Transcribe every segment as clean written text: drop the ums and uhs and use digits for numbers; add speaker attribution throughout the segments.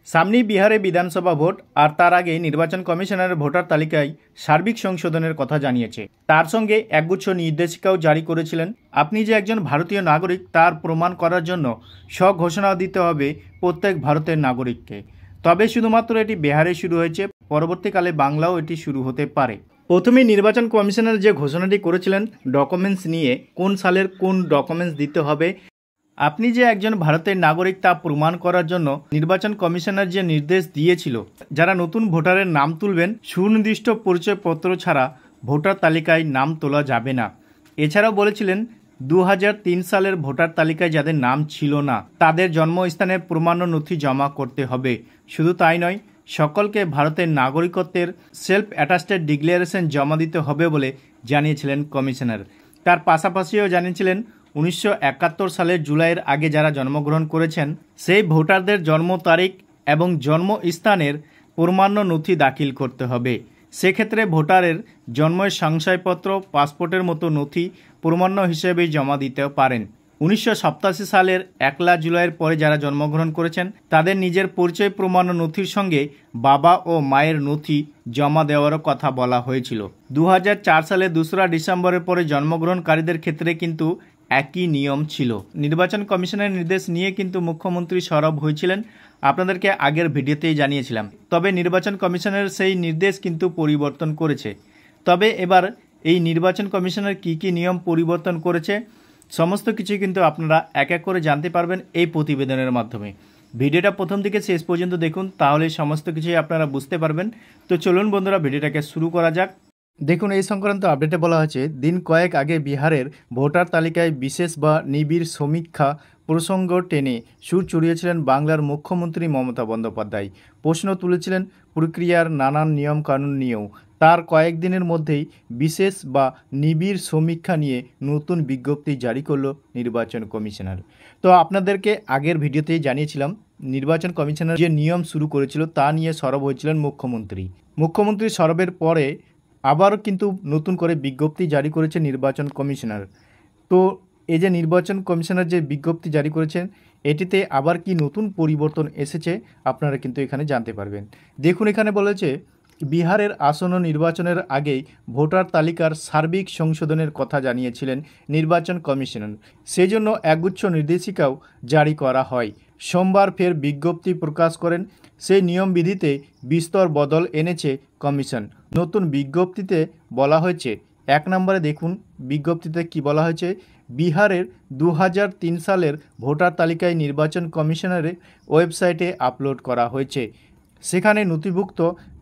Speaker 1: সামনেই বিহারে বিধানসভা ভোট আর তার আগে নির্বাচন কমিশনের ভোটার তালিকায় সার্বিক সংশোধনের কথা জানিয়েছে। তার সঙ্গে একগুচ্ছ নির্দেশিকাও জারি করেছিলেন। আপনি যে একজন ভারতীয় নাগরিক তার প্রমাণ করার জন্য স্বঘোষণা দিতে হবে প্রত্যেক ভারতের নাগরিককে। তবে শুধুমাত্র এটি বিহারে শুরু হয়েছে, পরবর্তীকালে বাংলাও এটি শুরু হতে পারে। প্রথমেই নির্বাচন কমিশনার যে ঘোষণাটি করেছিলেন ডকুমেন্টস নিয়ে, কোন সালের কোন ডকুমেন্টস দিতে হবে, আপনি যে একজন ভারতের নাগরিক তা প্রমাণ করার জন্য নির্বাচন কমিশনার যে নির্দেশ দিয়েছিল, যারা নতুন ভোটারের নাম তুলবেন সুনির্দিষ্ট পরিচয়পত্র ছাড়া ভোটার তালিকায় নাম তোলা যাবে না। এছাড়াও বলেছিলেন 2003 সালের ভোটার তালিকায় যাদের নাম ছিল না তাদের জন্মস্থানের প্রমাণ নথি জমা করতে হবে। শুধু তাই নয়, সকলকে ভারতের নাগরিকত্বের সেলফ অ্যাটাস্টেড ডিক্লারেশন জমা দিতে হবে বলে জানিয়েছিলেন কমিশনার। তার পাশাপাশিও জানিয়েছিলেন 1971 সালের জুলাইয়ের আগে যারা জন্মগ্রহণ করেছেন সেই ভোটারদের জন্ম তারিখ এবং জন্মস্থানের প্রমাণ্য নথি দাখিল করতে হবে। সেক্ষেত্রে ভোটারের জন্মের শংসাপত্র, পাসপোর্টের মতো নথি প্রমাণ্য হিসেবে জমা দিতে পারেন। 1987 সালের 1 জুলাইয়ের পরে যারা জন্মগ্রহণ করেছেন তাদের নিজের পরিচয় প্রমাণ নথির সঙ্গে বাবা ও মায়ের নথি জমা দেওয়ারও কথা বলা হয়েছিল। 2004 সালে 2 ডিসেম্বরের পরে জন্মগ্রহণকারীদের ক্ষেত্রে কিন্তু একই নিয়ম ছিল। নির্বাচন কমিশনের নির্দেশ নিয়ে কিন্তু মুখ্যমন্ত্রী সরব হয়েছিলেন, আপনাদেরকে আগের ভিডিওতেই জানিয়েছিলাম। তবে নির্বাচন কমিশনের সেই নির্দেশ কিন্তু পরিবর্তন করেছে। তবে এবার এই নির্বাচন কমিশনের কী কী নিয়ম পরিবর্তন করেছে সমস্ত কিছু কিন্তু আপনারা এক এক করে জানতে পারবেন এই প্রতিবেদনের মাধ্যমে। ভিডিওটা প্রথম থেকে শেষ পর্যন্ত দেখুন, তাহলে সমস্ত কিছুই আপনারা বুঝতে পারবেন। তো চলুন বন্ধুরা, ভিডিওটাকে শুরু করা যাক। দেখুন, এই সংক্রান্ত আপডেটে বলা হয়েছে, দিন কয়েক আগে বিহারের ভোটার তালিকায় বিশেষ বা নিবিড় সমীক্ষা প্রসঙ্গ টেনে সুর চড়িয়েছিলেন বাংলার মুখ্যমন্ত্রী মমতা বন্দ্যোপাধ্যায়। প্রশ্ন তুলেছিলেন প্রক্রিয়ার নানান নিয়মকানুন নিয়েও। তার কয়েকদিনের মধ্যেই বিশেষ বা নিবিড় সমীক্ষা নিয়ে নতুন বিজ্ঞপ্তি জারি করল নির্বাচন কমিশনার। তো আপনাদেরকে আগের ভিডিওতেই জানিয়েছিলাম, নির্বাচন কমিশনার যে নিয়ম শুরু করেছিল তা নিয়ে সরব হয়েছিলেন মুখ্যমন্ত্রী সরবের পরে আবারও কিন্তু নতুন করে বিজ্ঞপ্তি জারি করেছে নির্বাচন কমিশনার। তো এই যে নির্বাচন কমিশনার যে বিজ্ঞপ্তি জারি করেছেন, এটিতে আবার কি নতুন পরিবর্তন এসেছে আপনারা কিন্তু এখানে জানতে পারবেন। দেখুন, এখানে বলেছে বিহারের আসন্ন নির্বাচনের আগেই ভোটার তালিকার সার্বিক সংশোধনের কথা জানিয়েছিলেন নির্বাচন কমিশনার। সেজন্য একগুচ্ছ নির্দেশিকাও জারি করা হয়। সোমবার ফের বিজ্ঞপ্তি প্রকাশ করেন। সেই নিয়মবিধিতে বিস্তর বদল এনেছে কমিশন। নতুন বিজ্ঞপ্তিতে বলা হয়েছে, 1 নম্বরে দেখুন বিজ্ঞপ্তিতে কি বলা হয়েছে। বিহারের 2003 সালের ভোটার তালিকায় নির্বাচন কমিশনারের ওয়েবসাইটে আপলোড করা হয়েছে। সেখানে নথিভুক্ত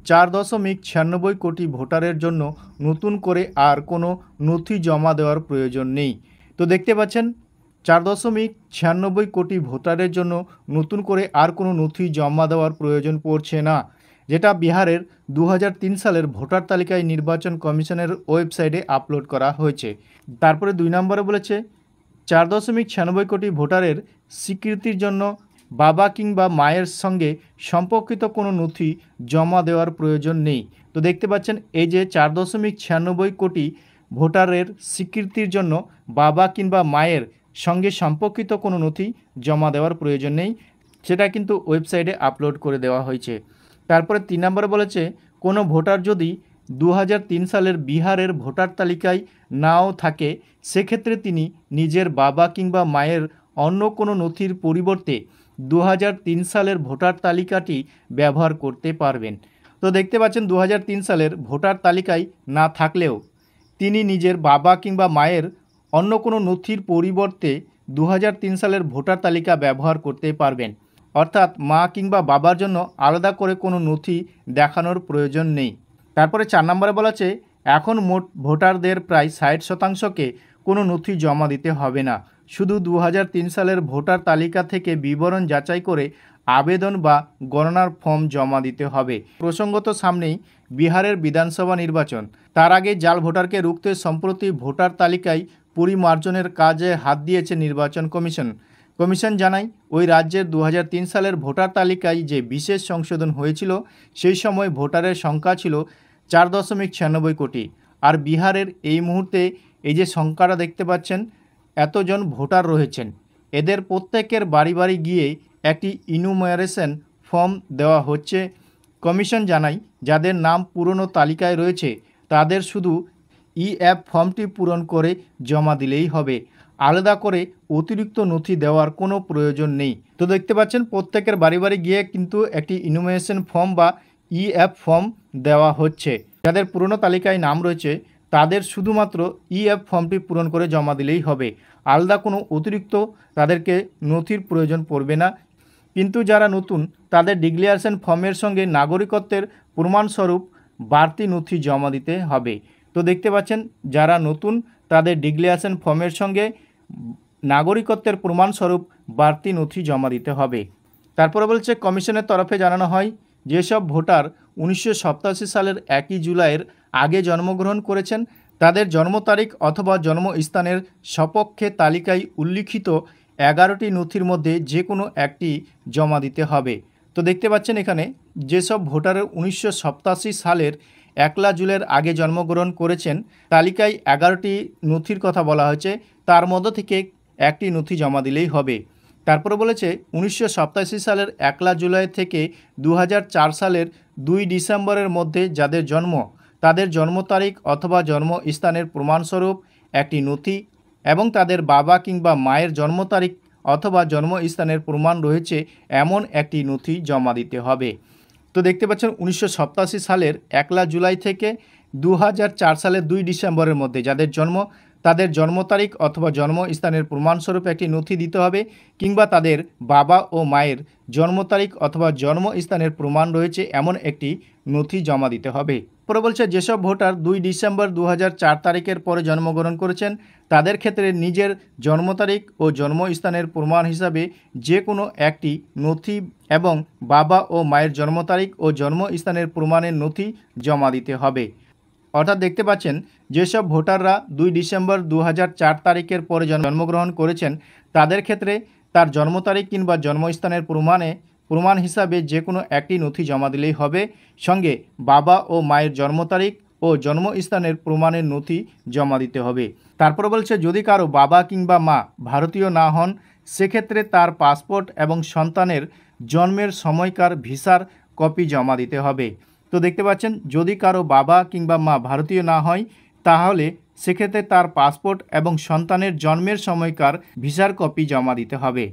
Speaker 1: 4.96 কোটি ভোটারের জন্য নতুন করে আর কোনো নথি জমা দেওয়ার প্রয়োজন নেই। তো দেখতে পাচ্ছেন 4.96 কোটি ভোটারের জন্য নতুন করে আর কোনো নথি জমা দেওয়ার প্রয়োজন পড়ছে না, যেটা বিহারের 2003 সালের ভোটার তালিকায় নির্বাচন কমিশনের ওয়েবসাইটে আপলোড করা হয়েছে। তারপরে 2 নম্বরে বলেছে 4.96 কোটি ভোটারের স্বীকৃতির জন্য বাবা কিংবা মায়ের সঙ্গে সম্পর্কিত কোনো নথি জমা দেওয়ার প্রয়োজন নেই। তো দেখতে পাচ্ছেন এই যে 4.96 কোটি ভোটারের স্বীকৃতির জন্য বাবা কিংবা মায়ের সঙ্গে সম্পর্কিত কোনো নথি জমা দেওয়ার প্রয়োজন নেই, সেটা কিন্তু ওয়েবসাইটে আপলোড করে দেওয়া হয়েছে। তারপরে 3 নম্বরে বলেছে, কোনো ভোটার যদি 2003 সালের বিহারের ভোটার তালিকায় নাও থাকে, সেক্ষেত্রে তিনি নিজের বাবা কিংবা মায়ের অন্য কোনো নথির পরিবর্তে 2003 সালের ভোটার তালিকাটি ব্যবহার করতে পারবেন। তো দেখতে পাচ্ছেন 2003 সালের ভোটার তালিকায় না থাকলেও তিনি নিজের বাবা কিংবা মায়ের অন্য কোনো নথির পরিবর্তে 2003 সালের ভোটার তালিকা ব্যবহার করতে পারবেন। অর্থাৎ মা কিংবা বাবার জন্য আলাদা করে কোনো নথি দেখানোর প্রয়োজন নেই। তারপরে 4 নম্বরে বলা আছে, এখন মোট ভোটারদের প্রায় 60%কে কোনো নথি জমা দিতে হবে না। শুধু 2003 সালের ভোটার তালিকা থেকে বিবরণ যাচাই করে আবেদন বা গণনার ফর্ম জমা দিতে হবে। প্রসঙ্গত সামনেই বিহারের বিধানসভা নির্বাচন, তার আগে জাল ভোটারকে রুখতে সম্প্রতি ভোটার তালিকায় পরিমার্জনের কাজে হাত দিয়েছে নির্বাচন কমিশন জানায়, ওই রাজ্যের 2003 সালের ভোটার তালিকায় যে বিশেষ সংশোধন হয়েছিল সেই সময় ভোটারের সংখ্যা ছিল 4.96 কোটি। আর বিহারের এই মুহূর্তে এই যে সংখ্যাটা দেখতে পাচ্ছেন, এতজন ভোটার রয়েছেন, এদের প্রত্যেকের বাড়ি বাড়ি গিয়ে একটি ইনুমারেশন ফর্ম দেওয়া হচ্ছে। কমিশন জানায় যাদের নাম পুরনো তালিকায় রয়েছে তাদের শুধু ইএফ ফর্মটি পূরণ করে জমা দিলেই হবে, আলাদা করে অতিরিক্ত নথি দেওয়ার কোনো প্রয়োজন নেই। তো দেখতে পাচ্ছেন প্রত্যেকের বাড়ি বাড়ি গিয়ে কিন্তু একটি ইনুমিনেশন ফর্ম বা ইএফ ফর্ম দেওয়া হচ্ছে। যাদের পুরনো তালিকায় নাম রয়েছে তাদের শুধুমাত্র ইএফ ফর্মটি পূরণ করে জমা দিলেই হবে, আলাদা কোনো অতিরিক্ত তাদেরকে নথির প্রয়োজন পড়বে না। কিন্তু যারা নতুন তাদের ডিক্লারেশন ফর্মের সঙ্গে নাগরিকত্বের প্রমাণস্বরূপ বাড়তি নথি জমা দিতে হবে। তো দেখতে পাচ্ছেন যারা নতুন তাদের ডিক্লারেশন ফর্মের সঙ্গে নাগরিকত্বের প্রমাণস্বরূপ বাড়তি নথি জমা দিতে হবে। তারপরে বলছে কমিশনের তরফে জানানো হয় যেসব ভোটার 1987 সালের 1 জুলাইয়ের আগে জন্মগ্রহণ করেছেন তাদের জন্ম তারিখ অথবা জন্মস্থানের সপক্ষে তালিকায় উল্লিখিত 11টি নথির মধ্যে যে কোনো একটি জমা দিতে হবে। তো দেখতে পাচ্ছেন এখানে যেসব ভোটারের 1987 সালের 1 জুলাইয়ের আগে জন্মগ্রহণ করেছেন তালিকায় 11টি নথির কথা বলা হয়েছে, তার মধ্য থেকে একটি নথি জমা দিলেই হবে। তারপরে বলেছে 1987 সালের 1 জুলাই থেকে 2004 সালের 2 ডিসেম্বরের মধ্যে যাদের জন্ম তাদের জন্ম তারিখ অথবা জন্মস্থানের প্রমাণস্বরূপ একটি নথি এবং তাদের বাবা কিংবা মায়ের জন্ম তারিখ অথবা জন্মস্থানের প্রমাণ রয়েছে এমন একটি নথি জমা দিতে হবে। তো দেখতে পাচ্ছেন 1987 সালের 1 জুলাই থেকে 2004 সালের 2 ডিসেম্বরের মধ্যে যাদের জন্ম তাদের জন্ম তারিখ অথবা জন্মস্থানের প্রমাণস্বরূপ একটি নথি দিতে হবে, কিংবা তাদের বাবা ও মায়ের জন্ম তারিখ অথবা জন্মস্থানের প্রমাণ রয়েছে এমন একটি নথি জমা দিতে হবে। পরে বলছে যেসব ভোটার 2 ডিসেম্বর 2004 তারিখের পরে জন্মগ্রহণ করেছেন তাদের ক্ষেত্রে নিজের জন্ম তারিখ ও জন্মস্থানের প্রমাণ হিসাবে যে কোনো একটি নথি এবং বাবা ও মায়ের জন্ম তারিখ ও জন্মস্থানের প্রমাণের নথি জমা দিতে হবে। অর্থাৎ দেখতে পাচ্ছেন যেসব ভোটাররা 2 ডিসেম্বর 2004 তারিখের পরে জন্মগ্রহণ করেছেন তাদের ক্ষেত্রে তার জন্ম তারিখ কিংবা জন্মস্থানের প্রমাণ হিসাবে যে কোনো একটি নথি জমা দিলেই হবে, সঙ্গে বাবা ও মায়ের জন্ম তারিখ ও জন্মস্থানের প্রমাণের নথি জমা দিতে হবে। তারপর বলছে যদি কারো বাবা কিংবা মা ভারতীয় না হন সেক্ষেত্রে তার পাসপোর্ট এবং সন্তানের জন্মের সময়কার ভিসার কপি জমা দিতে হবে। তো দেখতে পাচ্ছেন যদি কারো বাবা কিংবা মা ভারতীয় না হয় তাহলে সেক্ষেত্রে তার পাসপোর্ট এবং সন্তানের জন্মের সময়কার ভিসার কপি জমা দিতে হবে।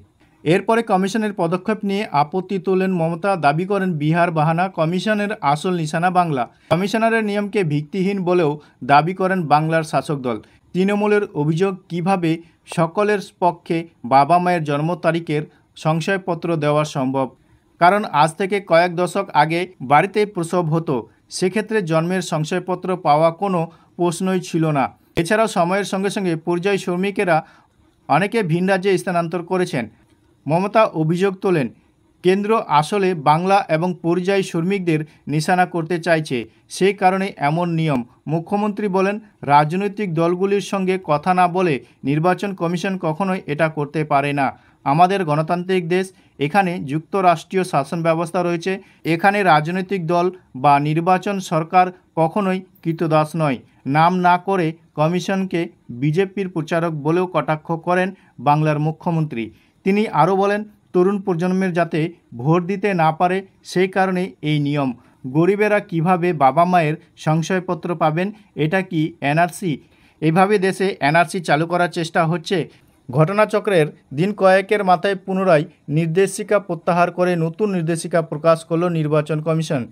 Speaker 1: এরপরে কমিশনের পদক্ষেপ নিয়ে আপত্তি তোলেন মমতা, দাবি করেন বিহার বাহানা, কমিশনের আসল নিশানা বাংলা। কমিশনারের নিয়মকে ভিত্তিহীন বলেও দাবি করেন বাংলার শাসক দল। তৃণমূলের অভিযোগ কিভাবে সকলের পক্ষে বাবা মায়ের জন্ম তারিখের সংশয়পত্র দেওয়া সম্ভব, কারণ আজ থেকে কয়েক দশক আগে বাড়িতে প্রসব হতো, সেক্ষেত্রে জন্মের সংশয়পত্র পাওয়া কোনো প্রশ্নই ছিল না। এছাড়াও সময়ের সঙ্গে সঙ্গে পরিযায়ী শ্রমিকেরা অনেকে ভিন রাজ্যে স্থানান্তর করেছেন। মমতা অভিযোগ তোলেন কেন্দ্র আসলে বাংলা এবং পরিযায়ী শ্রমিকদের নিশানা করতে চাইছে, সেই কারণে এমন নিয়ম। মুখ্যমন্ত্রী বলেন রাজনৈতিক দলগুলির সঙ্গে কথা না বলে নির্বাচন কমিশন কখনোই এটা করতে পারে না। আমাদের গণতান্ত্রিক দেশ, এখানে যুক্তরাষ্ট্রীয় শাসন ব্যবস্থা রয়েছে, এখানে রাজনৈতিক দল বা নির্বাচন সরকার কখনোই কৃতদাস নয়। নাম না করে কমিশনকে বিজেপির প্রচারক বলেও কটাক্ষ করেন বাংলার মুখ্যমন্ত্রী। তিনি আরও বলেন তরুণ প্রজন্মের যাতে ভোট দিতে না পারে সেই কারণে এই নিয়ম। গরিবেরা কিভাবে বাবা মায়ের সংশয়পত্র পাবেন? এটা কি এনআরসি? এভাবে দেশে এনআরসি চালু করার চেষ্টা হচ্ছে। ঘটনাচক্রের দিন কয়েকের মাথায় পুনরায় নির্দেশিকা প্রত্যাহার করে নতুন নির্দেশিকা প্রকাশ করল নির্বাচন কমিশন।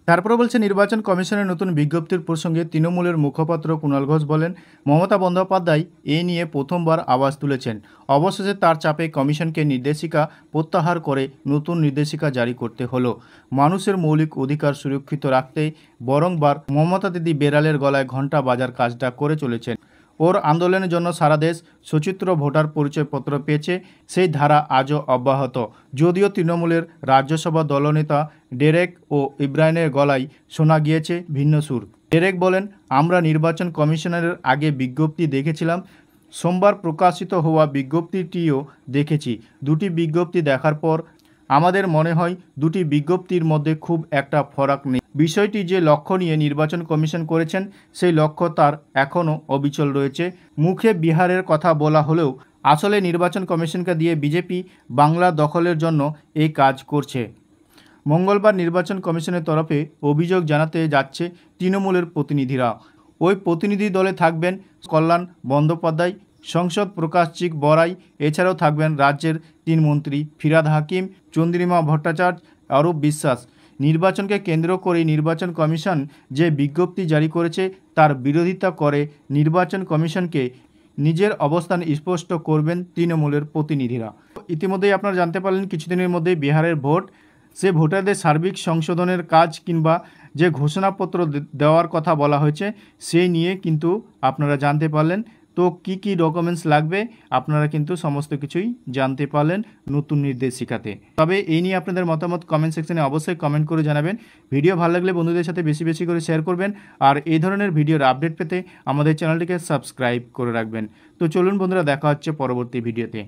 Speaker 1: তারপরে বলছে নির্বাচন কমিশনের নতুন বিজ্ঞপ্তির প্রসঙ্গে তৃণমূলের মুখপাত্র কুণাল ঘোষ বলেন মমতা বন্দ্যোপাধ্যায় এ নিয়ে প্রথমবার আওয়াজ তুলেছেন। অবশেষে তার চাপে কমিশনকে নির্দেশিকা প্রত্যাহার করে নতুন নির্দেশিকা জারি করতে হলো। মানুষের মৌলিক অধিকার সুরক্ষিত রাখতে বরংবার মমতা দিদি বেড়ালের গলায় ঘণ্টা বাজার কাজটা করে চলেছেন। ওর আন্দোলনের জন্য সারা দেশ সচিত্র ভোটার পরিচয়পত্র পেয়েছে, সেই ধারা আজও অব্যাহত। যদিও তৃণমূলের রাজ্যসভা দলনেতা ডেরেক ও ইব্রাহিমের গলায় শোনা গিয়েছে ভিন্ন সুর। ডেরেক বলেন আমরা নির্বাচন কমিশনের আগে বিজ্ঞপ্তি দেখেছিলাম, সোমবার প্রকাশিত হওয়া বিজ্ঞপ্তিটিও দেখেছি। দুটি বিজ্ঞপ্তি দেখার পর আমাদের মনে হয় দুটি বিজ্ঞপ্তির মধ্যে খুব একটা ফারাক নেই। বিষয়টি যে লক্ষ্য নিয়ে নির্বাচন কমিশন করেছেন সেই লক্ষ্য তার এখনও অবিচল রয়েছে। মুখে বিহারের কথা বলা হলেও আসলে নির্বাচন কমিশনকে দিয়ে বিজেপি বাংলা দখলের জন্য এই কাজ করছে। মঙ্গলবার নির্বাচন কমিশনের তরফে অভিযোগ জানাতে যাচ্ছে তৃণমূলের প্রতিনিধিরা। ওই প্রতিনিধি দলে থাকবেন কল্যাণ বন্দ্যোপাধ্যায়, সংসদ প্রকাশচিক বড়াই, এছাড়াও থাকবেন রাজ্যের 3 মন্ত্রী ফিরহাদ হাকিম, চন্দ্রিমা ভট্টাচার্য, অরূপ বিশ্বাস। নির্বাচনকে কেন্দ্র করে নির্বাচন কমিশন যে বিজ্ঞপ্তি জারি করেছে তার বিরোধিতা করে নির্বাচন কমিশনকে নিজের অবস্থান স্পষ্ট করবেন তৃণমূলের প্রতিনিধিরা। ইতিমধ্যেই আপনারা জানতে পারলেন কিছুদিনের মধ্যেই বিহারের ভোট, সে ভোটারদের সার্বিক সংশোধনের কাজ কিংবা যে ঘোষণাপত্র দেওয়ার কথা বলা হয়েছে সেই নিয়ে কিন্তু আপনারা জানতে পারলেন। তো কি কি ডকুমেন্টস লাগবে আপনারা কিন্তু সমস্ত কিছুই জানতে পারলেন নতুন নির্দেশিকাতে। তবে এই নিয়ে আপনাদের মতামত কমেন্ট সেকশনে অবশ্যই কমেন্ট করে জানাবেন। ভিডিও ভালো লাগলে বন্ধুদের সাথে বেশি বেশি করে শেয়ার করবেন, আর এই ধরনের ভিডিওর আপডেট পেতে আমাদের চ্যানেলটিকে সাবস্ক্রাইব করে রাখবেন। তো চলুন বন্ধুরা, দেখা হচ্ছে পরবর্তী ভিডিওতে।